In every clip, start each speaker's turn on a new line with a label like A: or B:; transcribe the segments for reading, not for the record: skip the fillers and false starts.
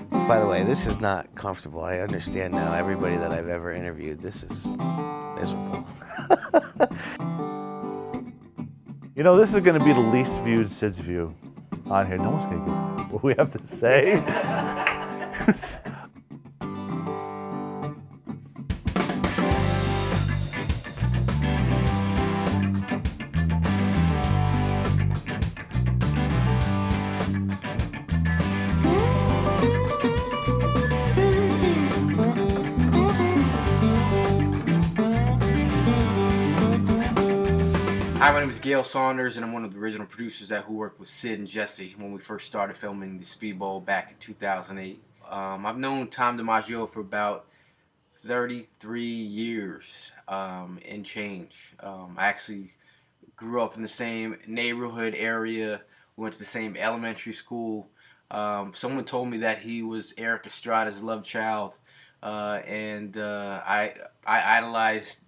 A: By the way, this is not comfortable. I understand now. Everybody that I've ever interviewed, this is miserable.
B: You know, this is going to be the least viewed SID's view on here. No one's going to get what we have to say.
C: Hi, my name is Gail Saunders, and I'm one of the original producers who worked with Sid and Jesse when we first started filming the Speedbowl back in 2008. I've known Tom DiMaggio for about 33 years and change. I actually grew up in the same neighborhood area. We went to the same elementary school. Someone told me that he was Eric Estrada's love child, and I idolized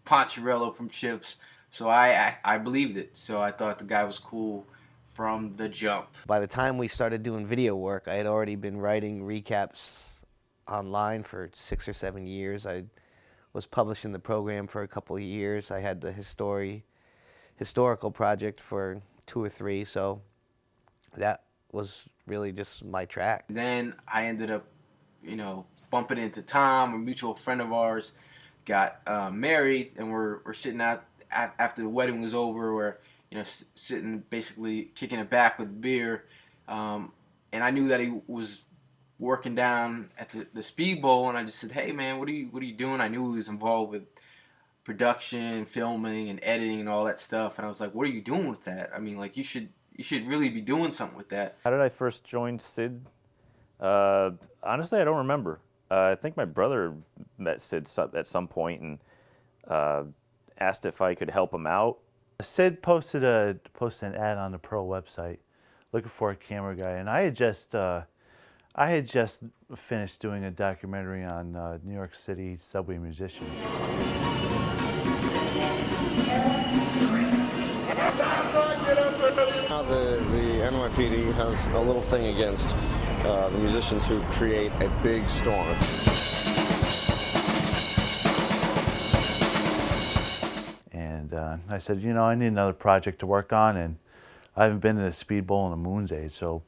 C: Poncherello from Chips. So I believed it. So I thought the guy was cool from the jump.
A: By the time we started doing video work, I had already been writing recaps online for 6 or 7 years. I was publishing the program for a couple of years. I had the historical project for 2 or 3, so that was really just my track.
C: Then I ended up, bumping into Tom, a mutual friend of ours, got married, and we're sitting out after the wedding was over, we're sitting basically kicking it back with beer, and I knew that he was working down at the Speedbowl, and I just said, "Hey man, what are you doing?" I knew he was involved with production, filming, and editing and all that stuff, and I was like, "What are you doing with that? I mean, like you should really be doing something with that."
B: How did I first join SID? Honestly, I don't remember. I think my brother met SID at some point and asked if I could help him out. SID posted an ad on the Pearl website looking for a camera guy, and I had just finished doing a documentary on New York City subway musicians.
D: Now the NYPD has a little thing against the musicians who create a big storm.
B: And I said, I need another project to work on, and I haven't been to the Speedbowl in a moon's age, so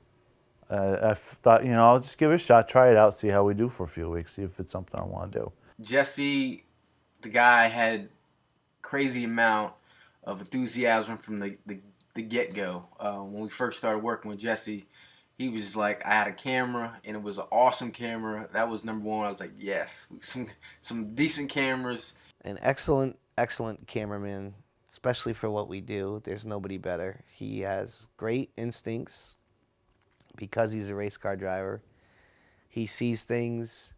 B: I thought, I'll just give it a shot, try it out, see how we do for a few weeks, see if it's something I want to do.
C: Jesse, the guy, had crazy amount of enthusiasm from the get-go. When we first started working with Jesse, he was just like, I had a camera, and it was an awesome camera. That was number one. I was like, yes, some decent cameras.
A: An excellent cameraman, especially for what we do. There's nobody better. He has great instincts because he's a race car driver. He sees things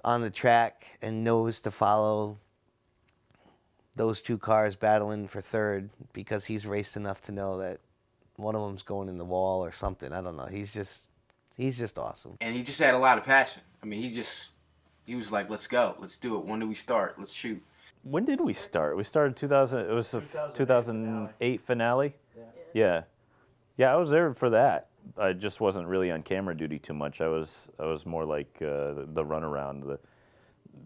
A: on the track and knows to follow those 2 cars battling for third because he's raced enough to know that one of them's going in the wall or something. I don't know. He's just awesome.
C: And he just had a lot of passion. I mean, he was like, let's go. Let's do it. When do we start? Let's shoot.
B: When did we start? We started 2000. It was a 2008 finale. Yeah. I was there for that. I just wasn't really on camera duty too much. I was more like the runaround,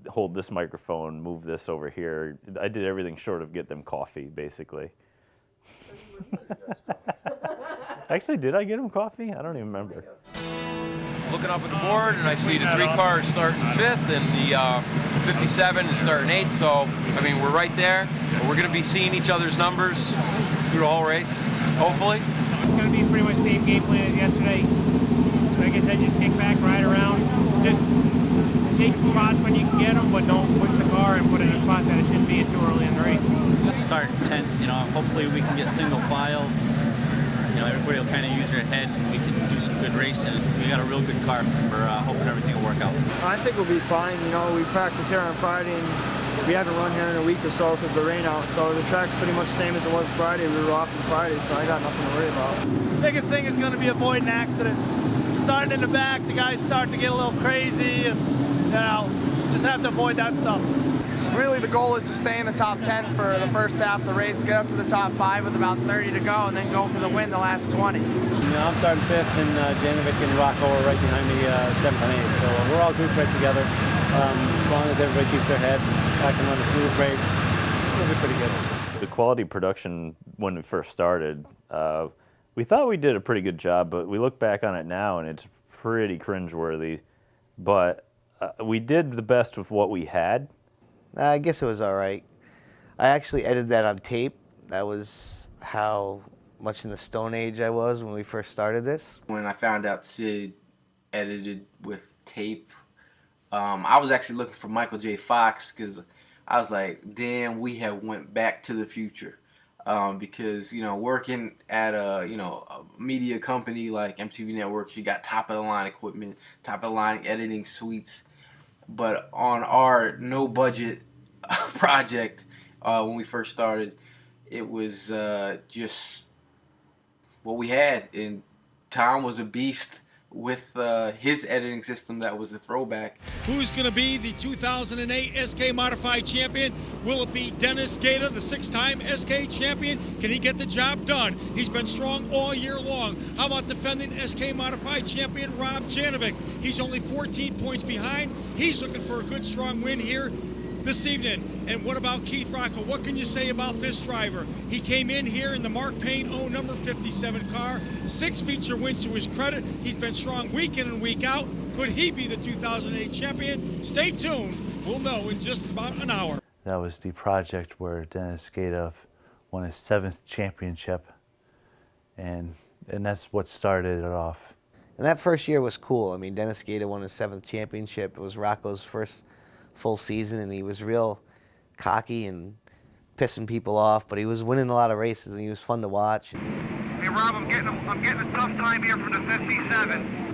B: hold this microphone, move this over here. I did everything short of get them coffee, basically. Actually, did I get them coffee? I don't even remember.
E: Looking up at the board, and I see the 3 cars starting 5th, and the 57 is starting 8th. So, I mean, we're right there. We're going to be seeing each other's numbers through the whole race, hopefully.
F: It's going to be pretty much the same game plan as yesterday. Like I said, just kick back, ride around. Just take spots when you can get them, but don't push the car and put it in a spot that it shouldn't be too early in the race.
G: Start 10th, hopefully we can get single file. Everybody will kind of use their head and we can do some good racing. We got a real good car. We're hoping everything will work out.
H: I think we'll be fine. We practice here on Friday and we haven't run here in a week or so because of the rain out. So the track's pretty much the same as it was Friday. We were off on Friday, so I got nothing to worry about.
F: The biggest thing is going to be avoiding accidents. Starting in the back, the guys start to get a little crazy and just have to avoid that stuff.
H: really the goal is to stay in the top 10 for the first half of the race, get up to the top 5 with about 30 to go, and then go for the win the last 20.
I: I'm starting 5th, and Janovic and Rocco are right behind me, 7th and 8th. So we're all grouped right together. As long as everybody keeps their head, I can run a smooth race, it'll be pretty good.
B: The quality production when we first started, we thought we did a pretty good job, but we look back on it now and it's pretty cringeworthy. But we did the best with what we had.
A: I guess it was all right. I actually edited that on tape. That was how much in the Stone Age I was when we first started this.
C: When I found out Sid edited with tape, I was actually looking for Michael J. Fox because I was like, damn, we have went back to the future. Because, you know, working at a media company like MTV Networks, you got top of the line equipment, top of the line editing suites. But on our no budget project, when we first started, it was just what we had. And Tom was a beast with his editing system that was a throwback.
J: Who's going to be the 2008 SK Modified Champion? Will it be Dennis Gator, the 6-time SK Champion? Can he get the job done? He's been strong all year long. How about defending SK Modified Champion Rob Janovic? He's only 14 points behind. He's looking for a good, strong win here this evening. And what about Keith Rocco? What can you say about this driver? He came in here in the Mark Payne number 57 car. 6 feature wins to his credit. He's been strong week in and week out. Could he be the 2008 champion? Stay tuned. We'll know in just about an hour.
I: That was the project where Dennis Gator won his 7th championship, and that's what started it off.
A: And that first year was cool. I mean, Dennis Gator won his 7th championship. It was Rocco's first full season, and he was real cocky and pissing people off, but he was winning a lot of races, and he was fun to watch.
K: Hey Rob, I'm getting a tough time here from the 57.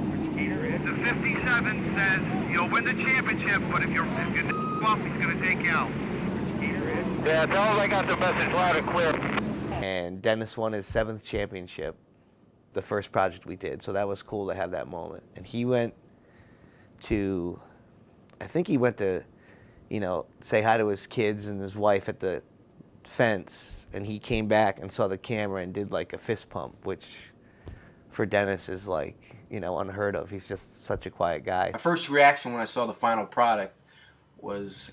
K: The 57 says you'll win the championship, but if you're off, he's going to take you out.
L: Yeah, tell him I got the message loud and clear.
A: And Dennis won his 7th championship, the first project we did, so that was cool to have that moment. And he went to, I think he went to, say hi to his kids and his wife at the fence, and he came back and saw the camera and did like a fist pump, which for Dennis is like, unheard of. He's just such a quiet guy.
C: My first reaction when I saw the final product was,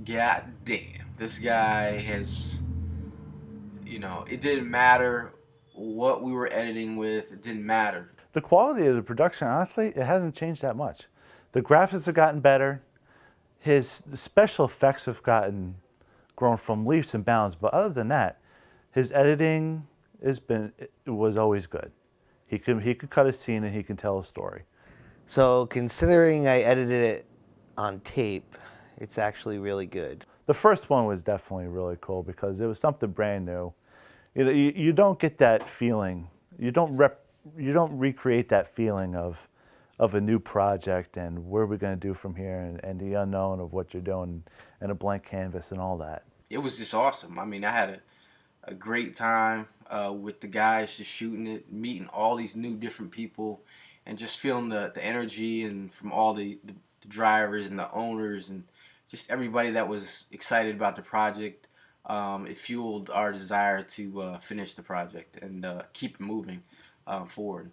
C: God damn, this guy has, it didn't matter what we were editing with, it didn't matter.
I: The quality of the production, honestly, it hasn't changed that much. The graphics have gotten better. The special effects have grown from leaps and bounds, but other than that, his editing was always good. He could cut a scene and he can tell a story.
A: So considering I edited it on tape, it's actually really good.
I: The first one was definitely really cool because it was something brand new. You don't get that feeling. You don't recreate that feeling of a new project and where we're going to do from here and the unknown of what you're doing and a blank canvas and all that.
C: It was just awesome. I mean, I had a great time with the guys just shooting it, meeting all these new different people, and just feeling the energy and from all the drivers and the owners and just everybody that was excited about the project. It fueled our desire to finish the project and keep it moving forward.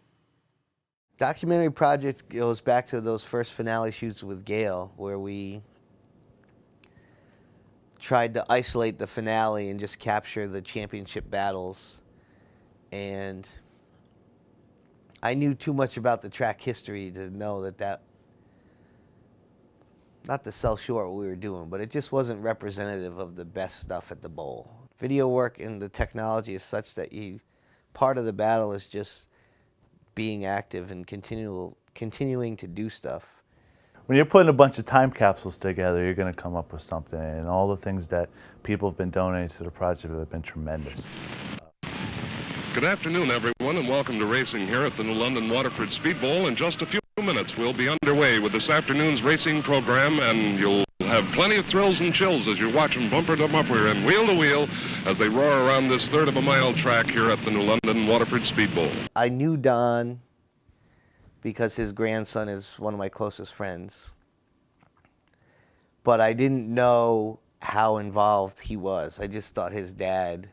A: Documentary project goes back to those first finale shoots with Gail, where we tried to isolate the finale and just capture the championship battles. And I knew too much about the track history to know that not to sell short what we were doing, but it just wasn't representative of the best stuff at the bowl. Video work and the technology is such that part of the battle is just being active and continuing to do stuff.
I: When you're putting a bunch of time capsules together, you're going to come up with something, and all the things that people have been donating to the project have been tremendous.
M: Good afternoon, everyone, and welcome to racing here at the New London Waterford Speedbowl. In just a few minutes, we'll be underway with this afternoon's racing program, and you'll have plenty of thrills and chills as you watch them bumper to bumper and wheel to wheel as they roar around this third of a mile track here at the New London Waterford Speedbowl.
A: I knew Don because his grandson is one of my closest friends, but I didn't know how involved he was. I just thought his dad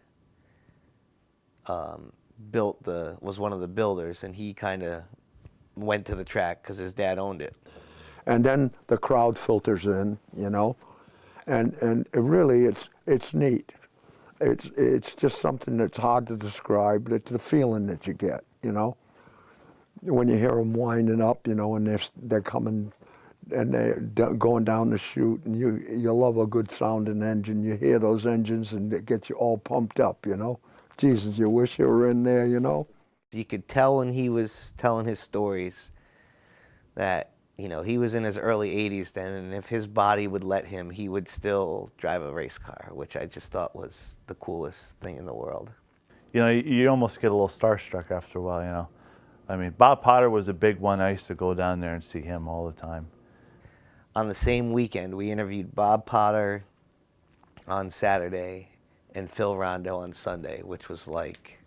A: was one of the builders, and he kind of went to the track because his dad owned it.
N: And then the crowd filters in, you know, and it really it's neat. It's just something that's hard to describe. It's the feeling that you get, you know, when you hear them winding up, you know, and they're coming and they're going down the chute, and you love a good sounding engine. You hear those engines, and it gets you all pumped up, you know. Jesus, you wish you were in there, you know.
A: You could tell when he was telling his stories that, you know, he was in his early 80s then, and if his body would let him, he would still drive a race car, which I just thought was the coolest thing in the world.
I: You know, you almost get a little starstruck after a while, you know. I mean, Bob Potter was a big one. I used to go down there and see him all the time.
A: On the same weekend, we interviewed Bob Potter on Saturday and Phil Rondo on Sunday, which was like,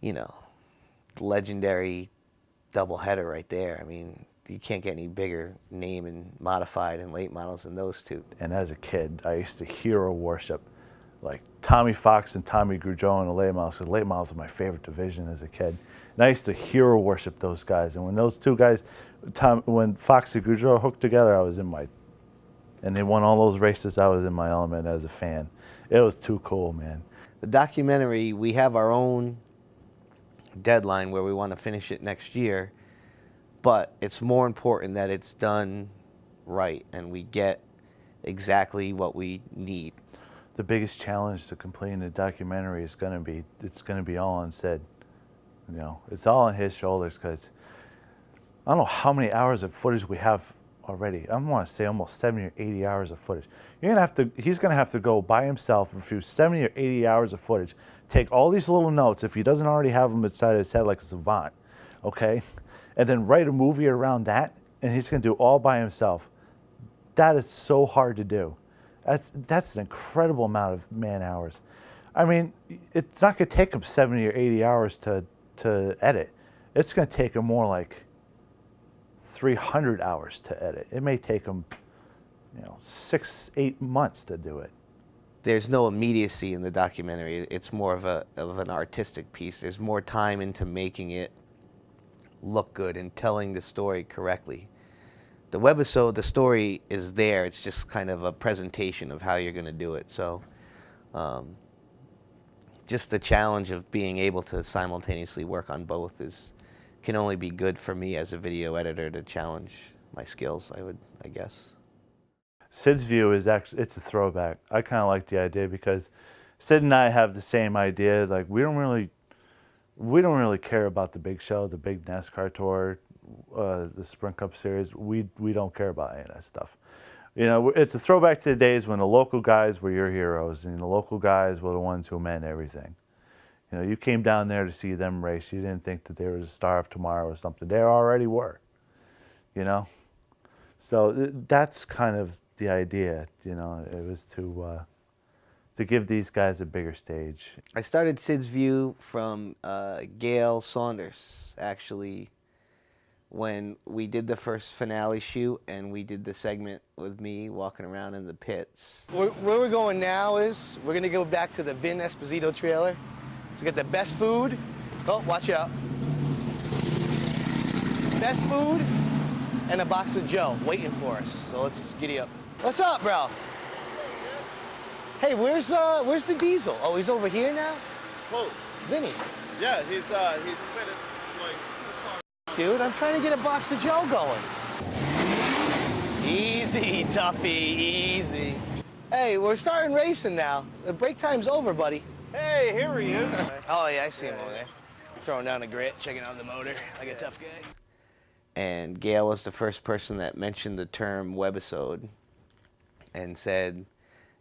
A: you know, legendary doubleheader right there. I mean, you can't get any bigger name in modified and late models than those two.
I: And as a kid, I used to hero worship like Tommy Fox and Tommy Grugeau in the late models, because late models were my favorite division as a kid. And I used to hero worship those guys. And when those two guys, when Fox and Grugeau hooked together, I was in my, and they won all those races, I was in my element as a fan. It was too cool, man.
A: The documentary, we have our own deadline where we want to finish it next year, but it's more important that it's done right and we get exactly what we need.
I: The biggest challenge to completing the documentary is going to be all on Sid. You know, it's all on his shoulders, because I don't know how many hours of footage we have already. I want to say almost 70 or 80 hours of footage. He's going to have to go by himself, review 70 or 80 hours of footage, take all these little notes, if he doesn't already have them inside his head like a savant, okay? And then write a movie around that, and he's going to do all by himself. That is so hard to do. That's an incredible amount of man hours. I mean, it's not going to take him 70 or 80 hours to edit. It's going to take him more like 300 hours to edit. It may take him, you know, 6-8 months to do it.
A: There's no immediacy in the documentary. It's more of an artistic piece. There's more time into making it look good and telling the story correctly. The webisode, the story is there. It's just kind of a presentation of how you're going to do it. So just the challenge of being able to simultaneously work on both can only be good for me as a video editor, to challenge my skills, I guess.
I: Sid's view is actually, it's a throwback. I kind of like the idea because Sid and I have the same idea. Like, we don't really care about the big show, the big NASCAR tour, the Sprint Cup Series. We don't care about any of that stuff. You know, it's a throwback to the days when the local guys were your heroes, and the local guys were the ones who meant everything. You know, you came down there to see them race. You didn't think that they were the star of tomorrow or something. They already were, you know. So that's kind of the idea, you know. It was to give these guys a bigger stage.
A: I started Sid's view from Gail Saunders, actually, when we did the first finale shoot and we did the segment with me walking around in the pits.
O: Where we're going now is we're going to go back to the Vin Esposito trailer to get the best food. Oh, watch out. Best food and a box of Joe waiting for us. So let's giddy up. What's up, bro? Hey, where's the diesel? Oh, he's over here now?
P: Whoa.
O: Vinny.
P: Yeah, he's fitted like 2 cars.
O: Dude, I'm trying to get a box of Joe going. Easy, Tuffy, easy. Hey, we're starting racing now. The break time's over, buddy.
P: Hey, here he is.
O: Oh, yeah, I see him over there. Throwing down a grit, checking out the motor like a tough guy.
A: And Gail was the first person that mentioned the term webisode and said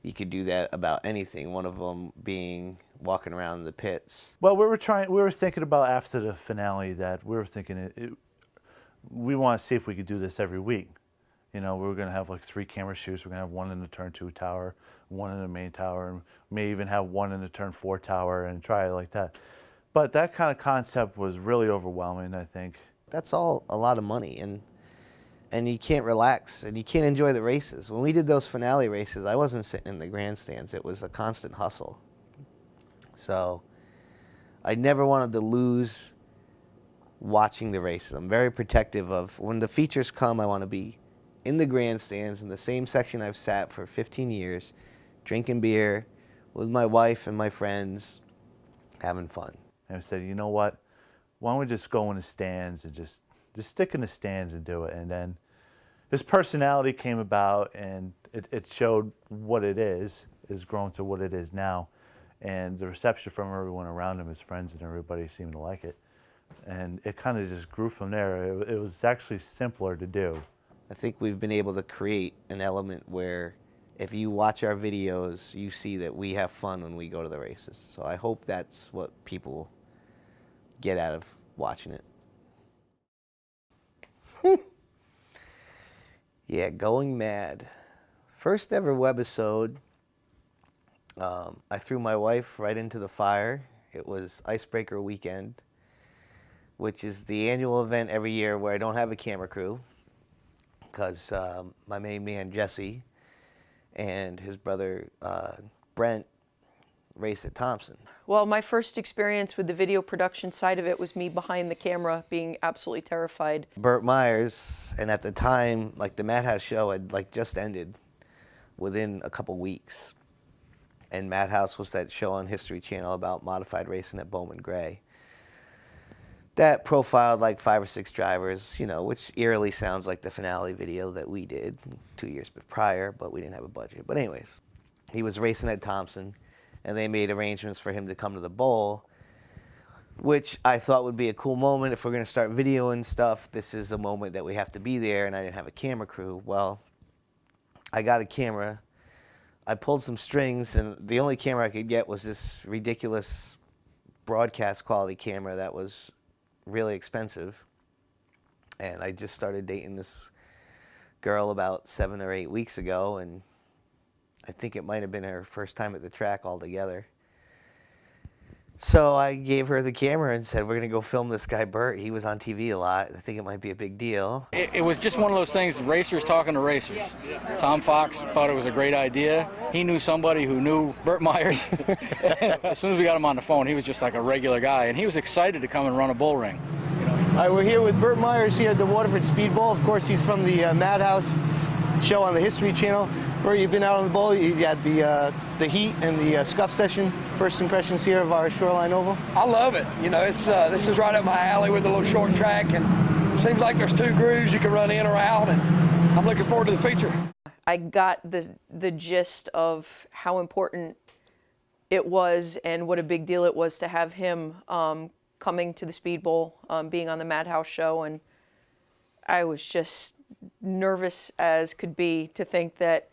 A: you could do that about anything, one of them being walking around the pits.
I: Well, we were thinking about after the finale that we were thinking we want to see if we could do this every week. You know, we were going to have like 3 camera shoots. We're going to have one in the turn 2 tower, one in the main tower, and may even have one in the turn 4 tower and try it like that. But that kind of concept was really overwhelming, I think.
A: That's all a lot of money, and and you can't relax, and you can't enjoy the races. When we did those finale races, I wasn't sitting in the grandstands. It was a constant hustle. So I never wanted to lose watching the races. I'm very protective of, when the features come, I want to be in the grandstands in the same section I've sat for 15 years, drinking beer with my wife and my friends, having fun.
I: And I said, you know what? Why don't we just go in the stands and just stick in the stands and do it? And then his personality came about, and it showed what it is grown to what it is now. And the reception from everyone around him, his friends and everybody, seemed to like it. And it kind of just grew from there. It was actually simpler to do.
A: I think we've been able to create an element where if you watch our videos, you see that we have fun when we go to the races. So I hope that's what people get out of watching it. Yeah, going mad. First ever webisode, I threw my wife right into the fire. It was Icebreaker Weekend, which is the annual event every year where I don't have a camera crew because my main man, Jesse, and his brother, Brent, race at Thompson.
Q: Well, my first experience with the video production side of it was me behind the camera being absolutely terrified.
A: Burt Myers, and at the time, like the Madhouse show had like just ended within a couple weeks. And Madhouse was that show on History Channel about modified racing at Bowman Gray. That profiled like 5 or 6 drivers, you know, which eerily sounds like the finale video that we did 2 years prior, but we didn't have a budget. But anyways, he was racing at Thompson, and they made arrangements for him to come to the bowl, which I thought would be a cool moment. If we're going to start videoing stuff, this is a moment that we have to be there, and I didn't have a camera crew. Well, I got a camera. I pulled some strings, and the only camera I could get was this ridiculous broadcast quality camera that was really expensive. And I just started dating this girl about 7 or 8 weeks ago, and I think it might have been her first time at the track altogether. So I gave her the camera and said, we're going to go film this guy Burt. He was on TV a lot. I think it might be a big deal.
R: It was just one of those things, racers talking to racers. Tom Fox thought it was a great idea. He knew somebody who knew Burt Myers. As soon as we got him on the phone, he was just like a regular guy, and he was excited to come and run a bull ring.
O: All right, we're here with Burt Myers here at the Waterford Speedbowl. Of course, he's from the Madhouse show on the History Channel. Burt, you've been out on the bowl. You had the heat and the scuff session. First impressions here of our Shoreline Oval?
S: I love it. You know, it's this is right up my alley with a little short track, and it seems like there's 2 grooves you can run in or out, and I'm looking forward to the feature.
Q: I got the gist of how important it was and what a big deal it was to have him coming to the Speedbowl, being on the Madhouse show, and I was just nervous as could be to think that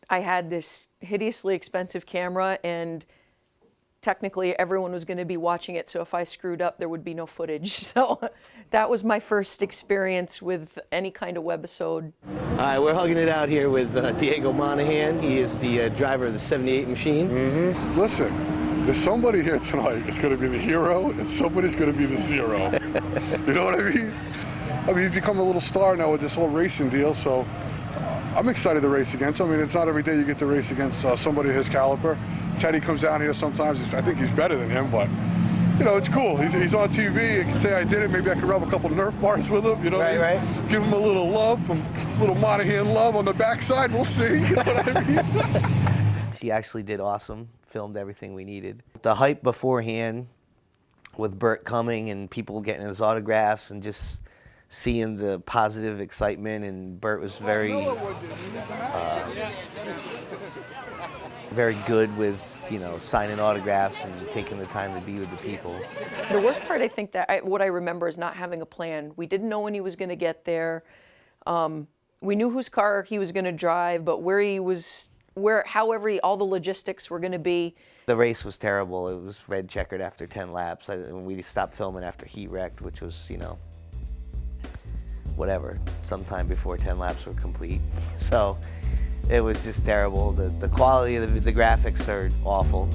Q: I had this hideously expensive camera and technically everyone was going to be watching it, so if I screwed up there would be no footage. So that was my first experience with any kind of webisode.
O: All right, we're hugging it out here with Diego Monahan. He is the driver of the 78 machine.
T: Mm-hmm. Listen, there's somebody here tonight that's going to be the hero and somebody's going to be the zero. You know what I mean? I mean, you've become a little star now with this whole racing deal, so I'm excited to race against. I mean, it's not every day you get to race against somebody of his caliber. Teddy comes down here sometimes. I think he's better than him, but, you know, it's cool. He's on TV. You can say I did it. Maybe I could rub a couple Nerf bars with him, you know what I mean? Give him a little love, a little Monahan love on the backside. We'll see. You know what I mean?
A: He actually did awesome, filmed everything we needed. The hype beforehand with Burt coming and people getting his autographs and just seeing the positive excitement, and Burt was very good with, you know, signing autographs and taking the time to be with the people.
Q: The worst part, I think, that what I remember is not having a plan. We didn't know when he was going to get there. We knew whose car he was going to drive, but where he was, however all the logistics were going to be.
A: The race was terrible. It was red checkered after 10 laps. We stopped filming after he wrecked, which was, you know, whatever, sometime before 10 laps were complete. So it was just terrible. The quality of the graphics are awful,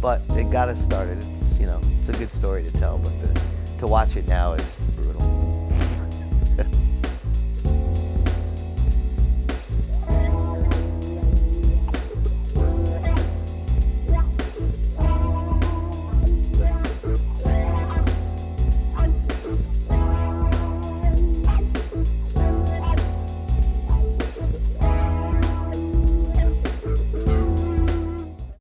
A: but it got us started. It's, you know, it's a good story to tell, but to watch it now is brutal.